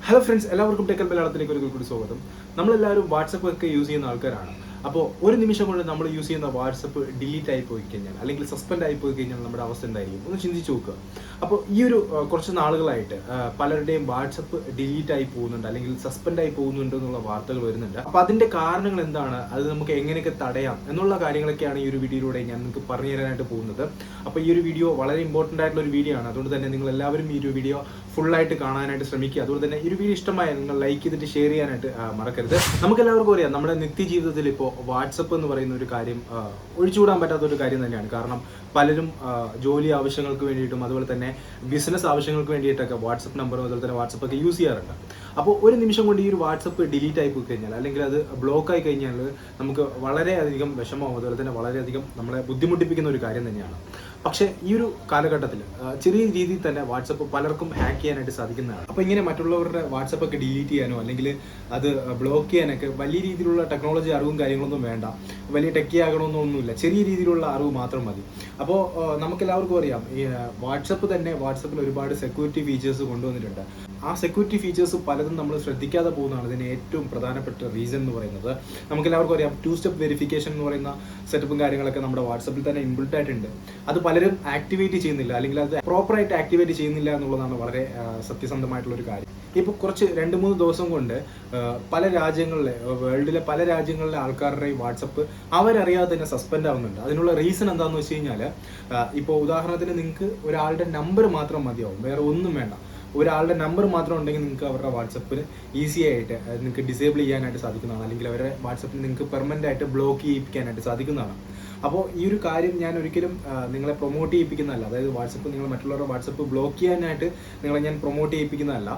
Hello friends, എല്ലാവർക്കും ടെക്കൽ മലയാളത്തിലേക്ക് ഒരു കൂടി സ്വാഗതം. നമ്മളെല്ലാവരും വാട്സപ്പ് ഒക്കെ യൂസ് ചെയ്യുന്ന ആൾക്കാരാണ്. അപ്പോൾ ഒരു നിമിഷം കൊണ്ട് നമ്മൾ യൂസ് ചെയ്യുന്ന വാട്സപ്പ് ഡിലീറ്റ് ആയി പോയി കഴിഞ്ഞാൽ അല്ലെങ്കിൽ സസ്പെൻഡ് ആയി പോയി കഴിഞ്ഞാൽ നമ്മുടെ അവസ്ഥ എന്തായിരിക്കും ഒന്ന് ചിന്തിച്ച് നോക്കുക. അപ്പോൾ ഈ ഒരു കുറച്ച് നാളുകളായിട്ട് പലരുടെയും വാട്സപ്പ് ഡിലീറ്റ് ആയി പോകുന്നുണ്ട് അല്ലെങ്കിൽ സസ്പെൻഡ് ആയി പോകുന്നുണ്ട് എന്നുള്ള വാർത്തകൾ വരുന്നുണ്ട്. അപ്പോൾ അതിന്റെ കാരണങ്ങൾ എന്താണ്, അത് നമുക്ക് എങ്ങനെയൊക്കെ തടയാം എന്നുള്ള കാര്യങ്ങളൊക്കെയാണ് ഈ ഒരു വീഡിയോയിലൂടെ ഞാൻ നിങ്ങൾക്ക് പറഞ്ഞു തരാനായിട്ട് പോകുന്നത്. അപ്പോൾ ഈ ഒരു വീഡിയോ വളരെ ഇമ്പോർട്ടൻ്റ് ആയിട്ടുള്ള ഒരു വീഡിയോ ആണ്. അതുകൊണ്ട് തന്നെ നിങ്ങൾ എല്ലാവരും ഈ ഒരു വീഡിയോ ഫുള്ളായിട്ട് കാണാനായിട്ട് ശ്രമിക്കുക. അതുകൊണ്ട് തന്നെ ഈ ഒരു വീഡിയോ ഇഷ്ടമായ നിങ്ങൾ ലൈക്ക് ചെയ്തിട്ട് ഷെയർ ചെയ്യാനായിട്ട് മറക്കരുത്. നമുക്ക് എല്ലാവർക്കും അറിയാം, നമ്മുടെ നിത്യജീവിതത്തിൽ ഇപ്പോൾ വാട്സപ്പ് എന്ന് പറയുന്ന ഒരു കാര്യം ഒഴിച്ചുകൂടാൻ പറ്റാത്ത ഒരു കാര്യം തന്നെയാണ്. കാരണം പലരും ജോലി ആവശ്യങ്ങൾക്ക് വേണ്ടിയിട്ടും അതുപോലെ തന്നെ ബിസിനസ് ആവശ്യങ്ങൾക്ക് വേണ്ടിയിട്ടൊക്കെ വാട്സപ്പ് നമ്പറും അതുപോലെ തന്നെ വാട്സപ്പ് ഒക്കെ യൂസ് ചെയ്യാറുണ്ട്. അപ്പോൾ ഒരു നിമിഷം കൊണ്ട് ഈ ഒരു വാട്സപ്പ് ഡിലീറ്റ് ആയി പോയി കഴിഞ്ഞാൽ അല്ലെങ്കിൽ അത് ബ്ലോക്ക് ആയി കഴിഞ്ഞാൽ നമുക്ക് വളരെയധികം വിഷമവും അതുപോലെ തന്നെ വളരെയധികം നമ്മളെ ബുദ്ധിമുട്ടിപ്പിക്കുന്ന ഒരു കാര്യം തന്നെയാണ്. പക്ഷേ ഈ ഒരു കാലഘട്ടത്തിൽ ചെറിയ രീതിയിൽ തന്നെ വാട്സപ്പ് പലർക്കും ഹാക്ക് ചെയ്യാനായിട്ട് സാധിക്കുന്നതാണ്. അപ്പോൾ ഇങ്ങനെ മറ്റുള്ളവരുടെ വാട്സപ്പ് ഒക്കെ ഡിലീറ്റ് ചെയ്യാനോ അല്ലെങ്കിൽ അത് ബ്ലോക്ക് ചെയ്യാനൊക്കെ വലിയ രീതിയിലുള്ള ടെക്നോളജി അറിവും കാര്യങ്ങളൊന്നും വേണ്ട, വലിയ ടെക്കി ആകണമെന്നൊന്നുമില്ല, ചെറിയ രീതിയിലുള്ള അറിവ് മാത്രം മതി. അപ്പോൾ നമുക്കെല്ലാവർക്കും അറിയാം, ഈ വാട്സപ്പിൽ ഒരുപാട് സെക്യൂരിറ്റി ഫീച്ചേഴ്സ് കൊണ്ടുവന്നിട്ടുണ്ട്. ആ സെക്യൂരിറ്റി ഫീച്ചേഴ്സ് പലതും നമ്മൾ ശ്രദ്ധിക്കാതെ പോകുന്നതാണ് ഇതിന് ഏറ്റവും പ്രധാനപ്പെട്ട റീസൺ എന്ന് പറയുന്നത്. നമുക്കെല്ലാവർക്കും അറിയാം, 2 സ്റ്റെപ്പ് വെരിഫിക്കേഷൻ എന്ന് പറയുന്ന സെറ്റപ്പും കാര്യങ്ങളൊക്കെ നമ്മുടെ വാട്സപ്പിൽ തന്നെ ഇൻബിൽട്ട് ആയിട്ടുണ്ട്. അത് പലരും ആക്ടിവേറ്റ് ചെയ്യുന്നില്ല അല്ലെങ്കിൽ അത് പ്രോപ്പറായിട്ട് ആക്ടിവേറ്റ് ചെയ്യുന്നില്ല എന്നുള്ളതാണ് വളരെ സത്യസന്ധമായിട്ടുള്ള ഒരു കാര്യം. ഇപ്പോൾ കുറച്ച് 2-3 ദിവസം കൊണ്ട് പല രാജ്യങ്ങളിലെ വേൾഡിലെ പല രാജ്യങ്ങളിലെ ആൾക്കാരുടെ വാട്സപ്പ് അവരറിയാതെ തന്നെ സസ്പെൻഡ് ആവുന്നുണ്ട്. അതിനുള്ള റീസൺ എന്താണെന്ന് വെച്ച് കഴിഞ്ഞാൽ, ഇപ്പോൾ ഉദാഹരണത്തിന് നിങ്ങൾക്ക് ഒരാളുടെ നമ്പർ മാത്രം മതിയാവും, വേറെ ഒന്നും വേണ്ട. ഒരാളുടെ നമ്പർ മാത്രം ഉണ്ടെങ്കിൽ നിങ്ങൾക്ക് അവരുടെ വാട്സപ്പിൽ ഈസി ആയിട്ട് നിങ്ങൾക്ക് ഡിസേബിൾ ചെയ്യാനായിട്ട് സാധിക്കുന്നതാണ്, അല്ലെങ്കിൽ അവരുടെ വാട്സപ്പിൽ നിങ്ങൾക്ക് പെർമനന്റ് ആയിട്ട് ബ്ലോക്ക് ചെയ്യിപ്പിക്കാനായിട്ട് സാധിക്കുന്നതാണ്. അപ്പോൾ ഈ ഒരു കാര്യം ഞാൻ ഒരിക്കലും നിങ്ങളെ പ്രൊമോട്ട് ചെയ്യിപ്പിക്കുന്നതല്ല. അതായത് നിങ്ങൾ മറ്റുള്ളവരുടെ വാട്സപ്പ് ബ്ലോക്ക് ചെയ്യാനായിട്ട് നിങ്ങളെ ഞാൻ പ്രൊമോട്ട് ചെയ്യിപ്പിക്കുന്നതല്ല.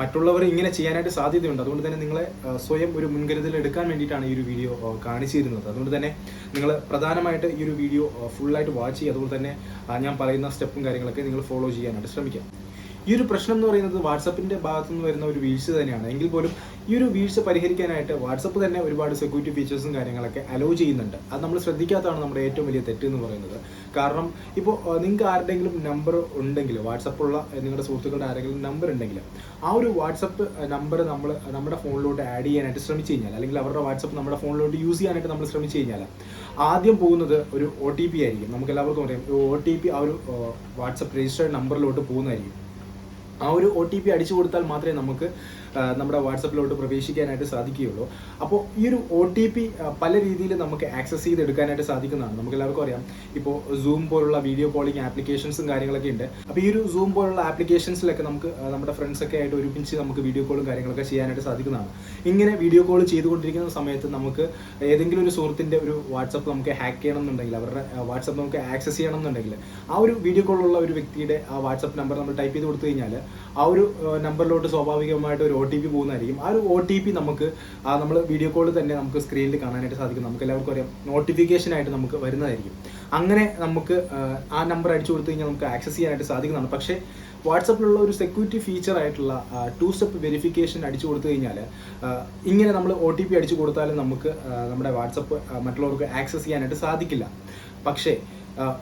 മറ്റുള്ളവർ ഇങ്ങനെ ചെയ്യാനായിട്ട് സാധ്യതയുണ്ട്. അതുകൊണ്ട് തന്നെ നിങ്ങളെ സ്വയം ഒരു മുൻകരുതൽ എടുക്കാൻ വേണ്ടിയിട്ടാണ് ഈ ഒരു വീഡിയോ കാണിച്ചിരുന്നത്. അതുകൊണ്ട് തന്നെ നിങ്ങൾ പ്രധാനമായിട്ട് ഈ ഒരു വീഡിയോ ഫുള്ളായിട്ട് വാച്ച് ചെയ്യുക. അതുപോലെ തന്നെ ഞാൻ പറയുന്ന സ്റ്റെപ്പും കാര്യങ്ങളൊക്കെ നിങ്ങൾ ഫോളോ ചെയ്യാനായിട്ട് ശ്രമിക്കാം. ഈ ഒരു പ്രശ്നം എന്ന് പറയുന്നത് വാട്സപ്പിന്റെ ഭാഗത്തു നിന്ന് വരുന്ന ഒരു വീഴ്ച തന്നെയാണ്. എങ്കിൽ പോലും ഈ ഒരു വീഴ്ച പരിഹരിക്കാനായിട്ട് വാട്സപ്പ് തന്നെ ഒരുപാട് സെക്യൂരിറ്റി ഫീച്ചേഴ്സും കാര്യങ്ങളൊക്കെ അലോ ചെയ്യുന്നുണ്ട്. അത് നമ്മൾ ശ്രദ്ധിക്കാത്തതാണ് നമ്മുടെ ഏറ്റവും വലിയ തെറ്റ് എന്ന് പറയുന്നത്. കാരണം ഇപ്പോൾ നിങ്ങൾക്ക് ആരുടെങ്കിലും നമ്പർ ഉണ്ടെങ്കിൽ, വാട്സപ്പുള്ള നിങ്ങളുടെ സുഹൃത്തുക്കളുടെ ആരെങ്കിലും നമ്പർ ഉണ്ടെങ്കിൽ ആ ഒരു വാട്സപ്പ് നമ്പർ നമ്മുടെ ഫോണിലോട്ട് ആഡ് ചെയ്യാനായിട്ട് ശ്രമിച്ചു കഴിഞ്ഞാൽ, അല്ലെങ്കിൽ അവരുടെ വാട്സപ്പ് നമ്മുടെ ഫോണിലോട്ട് യൂസ് ചെയ്യാനായിട്ട് നമ്മൾ ശ്രമിച്ചു കഴിഞ്ഞാൽ ആദ്യം പോകുന്നത് ഒരു OTP ആയിരിക്കും. നമുക്ക് എല്ലാവർക്കും അറിയാം, OTP ആ ഒരു വാട്സപ്പ് രജിസ്റ്റേർഡ് നമ്പറിലോട്ട് പോകുന്നതായിരിക്കും. ആ ഒരു OTP അടിച്ചു കൊടുത്താൽ മാത്രമേ നമുക്ക് നമ്മുടെ വാട്സപ്പിലോട്ട് പ്രവേശിക്കാനായിട്ട് സാധിക്കുകയുള്ളൂ. അപ്പോൾ ഈ ഒരു OTP പല രീതിയിൽ നമുക്ക് ആക്സസ് ചെയ്തെടുക്കാനായിട്ട് സാധിക്കുന്നതാണ്. നമുക്ക് എല്ലാവർക്കും അറിയാം, ഇപ്പോൾ സൂം പോലുള്ള വീഡിയോ കോളിംഗ് ആപ്ലിക്കേഷൻസും കാര്യങ്ങളൊക്കെ ഉണ്ട്. അപ്പോൾ ഈ ഒരു സൂം പോലുള്ള ആപ്ലിക്കേഷൻസിലൊക്കെ നമുക്ക് നമ്മുടെ ഫ്രണ്ട്സൊക്കെ ആയിട്ട് ഒരുമിച്ച് നമുക്ക് വീഡിയോ കോളും കാര്യങ്ങളൊക്കെ ചെയ്യാനായിട്ട് സാധിക്കുന്നതാണ്. ഇങ്ങനെ വീഡിയോ കോൾ ചെയ്തുകൊണ്ടിരിക്കുന്ന സമയത്ത് നമുക്ക് ഏതെങ്കിലും ഒരു സുഹൃത്തിൻ്റെ ഒരു വാട്സപ്പ് നമുക്ക് ഹാക്ക് ചെയ്യണം എന്നുണ്ടെങ്കിൽ, അവരുടെ വാട്സപ്പ് നമുക്ക് ആക്സസ് ചെയ്യണം എന്നുണ്ടെങ്കിൽ ആ ഒരു വീഡിയോ കോളുള്ള ഒരു വ്യക്തിയുടെ ആ വാട്സപ്പ് നമ്പർ നമ്മൾ ടൈപ്പ് ചെയ്ത് കൊടുത്തു കഴിഞ്ഞാൽ ആ ഒരു നമ്പറിലോട്ട് സ്വാഭാവികമായിട്ട് ഒരു OTP പോകുന്നതായിരിക്കും. ആ ഒരു OTP നമുക്ക് നമ്മൾ വീഡിയോ കോൾ തന്നെ നമുക്ക് സ്ക്രീനിൽ കാണാനായിട്ട് സാധിക്കും. നമുക്ക് എല്ലാവർക്കും അറിയാം, നോട്ടിഫിക്കേഷൻ ആയിട്ട് നമുക്ക് വരുന്നതായിരിക്കും. അങ്ങനെ നമുക്ക് ആ നമ്പർ അടിച്ചു കൊടുത്തു കഴിഞ്ഞാൽ നമുക്ക് ആക്സസ് ചെയ്യാനായിട്ട് സാധിക്കുന്നതാണ്. പക്ഷേ വാട്സപ്പിലുള്ള ഒരു സെക്യൂരിറ്റി ഫീച്ചർ ആയിട്ടുള്ള 2 സ്റ്റെപ്പ് വെരിഫിക്കേഷൻ അടിച്ചു കൊടുത്തു കഴിഞ്ഞാൽ ഇങ്ങനെ നമ്മൾ OTP അടിച്ചു കൊടുത്താലും നമുക്ക് നമ്മുടെ വാട്സപ്പ് മറ്റുള്ളവർക്ക് ആക്സസ് ചെയ്യാനായിട്ട് സാധിക്കില്ല. പക്ഷേ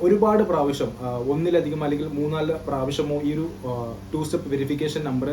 ഒരുപാട് പ്രാവശ്യം, ഒന്നിലധികം അല്ലെങ്കിൽ 3-4 പ്രാവശ്യമോ ഈ ഒരു 2 സ്റ്റെപ്പ് വെരിഫിക്കേഷൻ നമ്പർ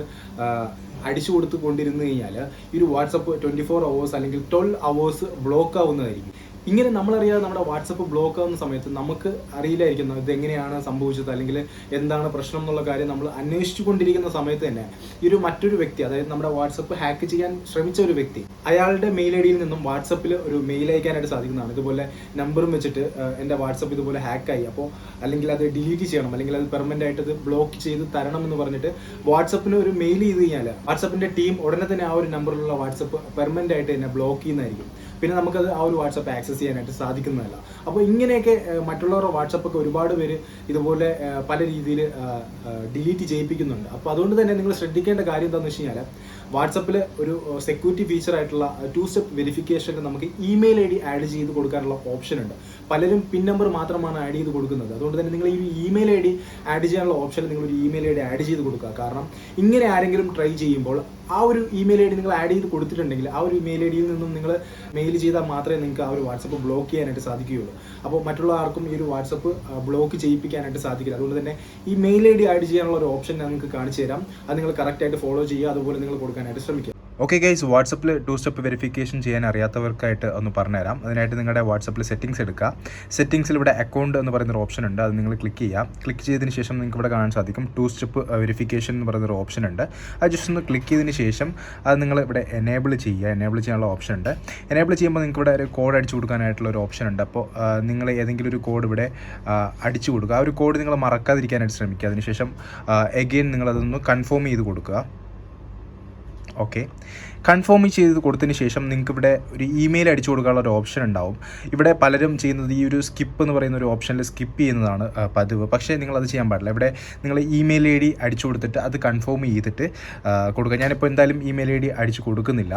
അടിച്ചു കൊടുത്തുകൊണ്ടിരുന്നു കഴിഞ്ഞാൽ ഈ ഒരു വാട്സപ്പ് 24 hours അല്ലെങ്കിൽ 12 hours ബ്ലോക്ക് ആവുന്നതായിരിക്കും. ഇങ്ങനെ നമ്മളറിയാതെ നമ്മുടെ വാട്സപ്പ് ബ്ലോക്ക് ആവുന്ന സമയത്ത് നമുക്ക് അറിയില്ലായിരിക്കും ഇതെങ്ങനെയാണ് സംഭവിച്ചത് അല്ലെങ്കിൽ എന്താണ് പ്രശ്നം എന്നുള്ള കാര്യം നമ്മൾ അന്വേഷിച്ചു കൊണ്ടിരിക്കുന്ന സമയത്ത് തന്നെ ഈ ഒരു മറ്റൊരു വ്യക്തി, അതായത് നമ്മുടെ വാട്സപ്പ് ഹാക്ക് ചെയ്യാൻ ശ്രമിച്ച ഒരു വ്യക്തി, അയാളുടെ മെയിൽ ID യിൽ നിന്നും വാട്സപ്പിൽ ഒരു മെയിൽ അയക്കാനായിട്ട് സാധിക്കുന്നതാണ്. ഇതുപോലെ നമ്പറും വെച്ചിട്ട് എൻ്റെ വാട്സപ്പ് ഇതുപോലെ ഹാക്കായി, അപ്പോൾ അല്ലെങ്കിൽ അത് ഡിലീറ്റ് ചെയ്യണം അല്ലെങ്കിൽ അത് പെർമനന്റ് ആയിട്ട് അത് ബ്ലോക്ക് ചെയ്ത് തരണം എന്ന് പറഞ്ഞിട്ട് വാട്സപ്പിന് ഒരു മെയിൽ ചെയ്ത് കഴിഞ്ഞാൽ വാട്സപ്പിന്റെ ടീം ഉടനെ തന്നെ ആ ഒരു നമ്പറിലുള്ള വാട്സപ്പ് പെർമനന്റ് ആയിട്ട് തന്നെ ബ്ലോക്ക് ചെയ്യുന്നതായിരിക്കും. പിന്നെ നമുക്കത് ആ ഒരു വാട്സപ്പ് ആക്സസ് ചെയ്യാനായിട്ട് സാധിക്കുന്നതല്ല. അപ്പോൾ ഇങ്ങനെയൊക്കെ മറ്റുള്ളവരുടെ വാട്സപ്പൊക്കെ ഒരുപാട് പേര് ഇതുപോലെ പല രീതിയിൽ ഡിലീറ്റ് ചെയ്യിപ്പിക്കുന്നുണ്ട്. അപ്പോൾ അതുകൊണ്ട് തന്നെ നിങ്ങൾ ശ്രദ്ധിക്കേണ്ട കാര്യം എന്താണെന്ന് വെച്ച് കഴിഞ്ഞാൽ, വാട്സപ്പിൽ ഒരു സെക്യൂരിറ്റി ഫീച്ചർ ആയിട്ടുള്ള 2 സ്റ്റെപ്പ് വെരിഫിക്കേഷനിൽ നമുക്ക് ഇമെയിൽ ID ആഡ് ചെയ്ത് കൊടുക്കാനുള്ള ഓപ്ഷൻ ഉണ്ട്. പലരും പിൻ നമ്പർ മാത്രമാണ് ആഡ് ചെയ്ത് കൊടുക്കുന്നത്. അതുകൊണ്ട് തന്നെ നിങ്ങൾ ഈ ഇമെയിൽ ID ആഡ് ചെയ്യാനുള്ള ഓപ്ഷനിൽ നിങ്ങളൊരു ഇമെയിൽ ID ആഡ് ചെയ്ത് കൊടുക്കുക. കാരണം ഇങ്ങനെ ആരെങ്കിലും ട്രൈ ചെയ്യുമ്പോൾ ആ ഒരു ഇമെയിൽ ഐ ഡി നിങ്ങൾ ആഡ് ചെയ്ത് കൊടുത്തിട്ടുണ്ടെങ്കിൽ ആ ഒരു ഇമെയിൽ ഐ ഡിയിൽ നിന്നും നിങ്ങൾ മെയിൽ ചെയ്താൽ മാത്രമേ നിങ്ങൾക്ക് ആ ഒരു വാട്സപ്പ് ബ്ലോക്ക് ചെയ്യാനായിട്ട് സാധിക്കുകയുള്ളൂ. അപ്പോൾ മറ്റുള്ള ആർക്കും ഈ ഒരു വാട്സപ്പ് ബ്ലോക്ക് ചെയ്യിപ്പിക്കാനായിട്ട് സാധിക്കില്ല. അതുകൊണ്ട് തന്നെ ഈ മെയിൽ ഐ ഡി ആഡ് ചെയ്യാനുള്ള ഒരു ഓപ്ഷൻ ഞാൻ നിങ്ങൾക്ക് കാണിച്ചു തരാം. അത് നിങ്ങൾ കറക്റ്റായിട്ട് ഫോളോ ചെയ്യുക, അതുപോലെ നിങ്ങൾ കൊടുക്കാനായിട്ട് ശ്രമിക്കുക. ഓക്കെ ഗൈസ്, വാട്സപ്പിൽ 2 സ്റ്റെപ്പ് വെരിഫിക്കേഷൻ ചെയ്യാൻ അറിയാത്തവർക്കായിട്ട് ഒന്ന് പറഞ്ഞുതരാം. അതിനായിട്ട് നിങ്ങളുടെ വാട്സപ്പിൽ സെറ്റിംഗ്സ് എടുക്കുക. സെറ്റിംഗ്സിൽ ഇവിടെ അക്കൗണ്ട് എന്ന് പറയുന്നൊരു ഓപ്ഷൻ ഉണ്ട്, അത് നിങ്ങൾ ക്ലിക്ക് ചെയ്യുക. ക്ലിക്ക് ചെയ്തതിന് ശേഷം നിങ്ങൾക്ക് ഇവിടെ കാണാൻ സാധിക്കും 2 സ്റ്റെപ്പ് വെരിഫിക്കേഷൻ എന്ന് പറയുന്നൊരു ഓപ്ഷൻ ഉണ്ട്. അത് ജസ്റ്റ് ഒന്ന് ക്ലിക്ക് ചെയ്തതിന് ശേഷം അത് നിങ്ങൾ ഇവിടെ എനേബിൾ ചെയ്യുക. എനേബിൾ ചെയ്യാനുള്ള ഓപ്ഷൻ ഉണ്ട്. എനേബിൾ ചെയ്യുമ്പോൾ നിങ്ങൾക്ക് ഇവിടെ ഒരു കോഡ് അടിച്ചു കൊടുക്കാനായിട്ടുള്ള ഒരു ഓപ്ഷൻ ഉണ്ട്. അപ്പോൾ നിങ്ങൾ ഏതെങ്കിലും ഒരു കോഡ് ഇവിടെ അടിച്ചു കൊടുക്കുക. ആ ഒരു കോഡ് നിങ്ങൾ മറക്കാതിരിക്കാനായിട്ട് ശ്രമിക്കുക. അതിനുശേഷം എഗെയിൻ നിങ്ങളതൊന്ന് കൺഫേം ചെയ്ത് കൊടുക്കുക. ഓക്കെ, കൺഫേം ചെയ്ത് കൊടുത്തതിന് ശേഷം നിങ്ങൾക്ക് ഇവിടെ ഒരു ഇമെയിൽ അടിച്ചു കൊടുക്കാനുള്ള ഒരു ഓപ്ഷൻ ഉണ്ടാവും. ഇവിടെ പലരും ചെയ്യുന്നത് ഈ ഒരു സ്കിപ്പ് എന്ന് പറയുന്ന ഒരു ഓപ്ഷനിൽ സ്കിപ്പ് ചെയ്യുന്നതാണ് പതിവ്. പക്ഷേ നിങ്ങളത് ചെയ്യാൻ പാടില്ല. ഇവിടെ നിങ്ങൾ ഇമെയിൽ ഐ ഡി അടിച്ചു കൊടുത്തിട്ട് അത് കൺഫേം ചെയ്തിട്ട് കൊടുക്കുക. ഞാനിപ്പോൾ എന്തായാലും ഇമെയിൽ ഐ ഡി അടിച്ചു കൊടുക്കുന്നില്ല.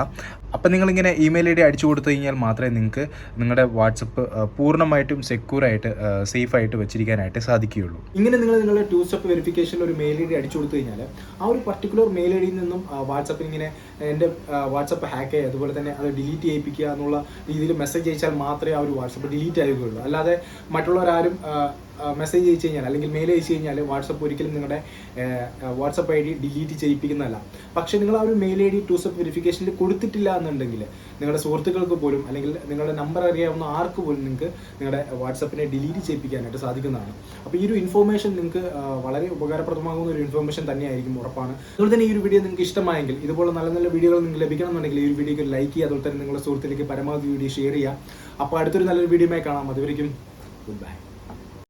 അപ്പം നിങ്ങളിങ്ങനെ ഇമെയിൽ ഐ ഡി അടിച്ചു കൊടുത്തു കഴിഞ്ഞാൽ മാത്രമേ നിങ്ങൾക്ക് നിങ്ങളുടെ വാട്സപ്പ് പൂർണ്ണമായിട്ടും സെക്യൂറായിട്ട് സേഫായിട്ട് വെച്ചിരിക്കാനായിട്ട് സാധിക്കുകയുള്ളൂ. ഇങ്ങനെ നിങ്ങൾ നിങ്ങളുടെ 2 സ്റ്റെപ്പ് വെരിഫിക്കേഷനിൽ ഒരു മെയിൽ ഐ ഡി അടിച്ചു കൊടുത്തു കഴിഞ്ഞാൽ ആ ഒരു പർട്ടിക്കുലർ മെയിൽ ഐ ഡിയിൽ നിന്നും വാട്സപ്പ് ഇങ്ങനെ എൻ്റെ വാട്സപ്പ് ഹാക്ക് ചെയ്യുക, അതുപോലെ തന്നെ അത് ഡിലീറ്റ് ചെയ്യിപ്പിക്കുക എന്നുള്ള രീതിയിൽ മെസ്സേജ് അയച്ചാൽ മാത്രമേ ആ ഒരു വാട്സപ്പ് ഡിലീറ്റ് ആവുകയുള്ളൂ. അല്ലാതെ മറ്റുള്ളവരാരും മെസ്സേജ് അയച്ചു കഴിഞ്ഞാൽ അല്ലെങ്കിൽ മെയിൽ അയച്ചു കഴിഞ്ഞാൽ വാട്സപ്പ് ഒരിക്കലും നിങ്ങളുടെ വാട്സപ്പ് ഐ ഡി ഡിലീറ്റ് ചെയ്യിപ്പിക്കുന്നതല്ല. പക്ഷേ നിങ്ങൾ ആ ഒരു മെയിൽ ഐ ഡി 2 സ്റ്റെപ്പ് വെരിഫിക്കേഷനിൽ കൊടുത്തിട്ടില്ല എന്നുണ്ടെങ്കിൽ നിങ്ങളുടെ സുഹൃത്തുക്കൾക്ക് പോലും അല്ലെങ്കിൽ നിങ്ങളുടെ നമ്പർ അറിയാവുന്ന ആർക്ക് പോലും നിങ്ങൾക്ക് നിങ്ങളുടെ വാട്സപ്പിനെ ഡിലീറ്റ് ചെയ്യിപ്പിക്കാനായിട്ട് സാധിക്കുന്നതാണ്. അപ്പോൾ ഈ ഒരു ഇൻഫോർമേഷൻ നിങ്ങൾക്ക് വളരെ ഉപകാരപ്രദമാകുന്ന ഒരു ഇൻഫോർമേഷൻ തന്നെയായിരിക്കും, ഉറപ്പാണ്. അതുപോലെ തന്നെ ഈ ഒരു വീഡിയോ നിങ്ങൾക്ക് ഇഷ്ടമായെങ്കിൽ, ഇതുപോലെ നല്ല നല്ല വീഡിയോകൾ നിങ്ങൾക്ക് ലഭിക്കണമെന്നുണ്ടെങ്കിൽ ഈ ഒരു വീഡിയോക്ക് ലൈക്ക് ചെയ്യുക, അതുപോലെ തന്നെ നിങ്ങളുടെ സുഹൃത്തിലേക്ക് പരമാവധി വീഡിയോ ഷെയർ ചെയ്യുക. അപ്പോൾ അടുത്തൊരു നല്ലൊരു വീഡിയോയുമായി കാണാം. അതുവരെയും ഗുഡ് ബൈ.